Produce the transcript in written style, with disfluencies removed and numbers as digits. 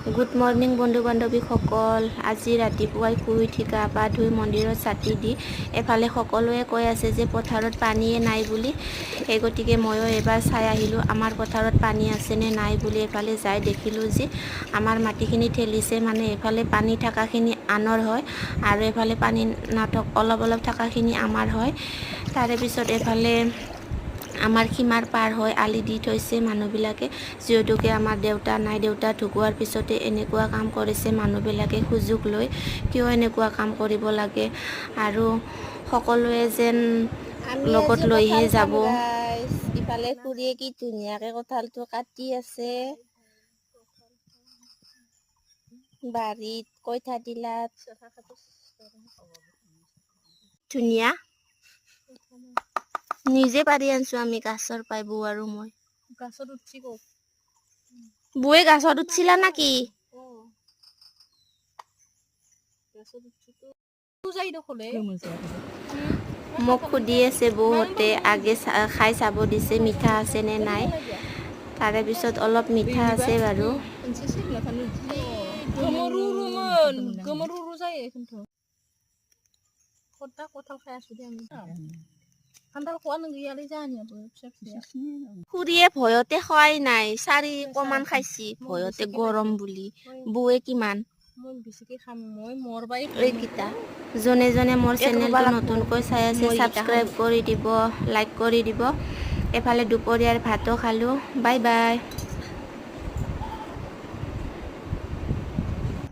Good morning বন্ধু বান্ধৱীসকল। আজি ৰাতিপুৱাই শুই উঠি গা পা ধুই মন্দিৰত চাকি দি এফালে সকলোৱে কৈ আছে যে পথাৰত পানীয়ে নাই বুলি। সেই গতিকে ময়ো এবাৰ চাই আহিলোঁ আমাৰ পথাৰত পানী আছেনে নাই বুলি। এফালে যাই দেখিলোঁ যে আমাৰ মাটিখিনি ঠেলিছে, মানে এফালে পানী থকাখিনি আনৰ হয় আৰু এফালে পানী অলপ থকাখিনি আমাৰ হয়। তাৰে পিছত এফালে আমাৰ সীমাৰ পাৰ হৈ আলি দি থৈছে মানুহবিলাকে, যিহেতুকে আমাৰ দেউতা নাই। দেউতা ঢুকোৱাৰ পিছতে এনেকুৱা কাম কৰিছে মানুহবিলাকে সুযোগ লৈ। কিয় এনেকুৱা কাম কৰিব লাগে আৰু সকলোৱে যেন আমি লগত আজি লৈহে কঁঠাল খাম যাব। গাইছ। ইফালে খুৰীয়ে কি ধুনীয়াকে কঁঠালটো কাটি আছে বাৰীত কইঠা দিলাত। ধুনীয়া নিজে পাৰি আনছো আমি গাছৰ পাই, বৌ আৰু মই। গাছত উঠছি ক'ত? বৌয়ে গাছত উঠছিলা নাকি? মোক সুধি আছে বৌহঁতে, আগে খাই চাব দিছে মিঠা আছে নে নাই। তাৰে পিছত অলপ মিঠা আছে বাৰু। খুৰীয়ে ভয়তে খোৱাই নাই, 4 কমান খাইছি ভয়তে, গৰম বুলি। বৌয়ে কিমান এইকেইটা। যোনে যোনে মোৰ চেনেলটো নতুনকৈ চাই আছে ছাবস্ক্ৰাইব কৰি দিব, লাইক কৰি দিব। এফালে দুপৰীয়াৰ ভাতো খালোঁ। Bye bye.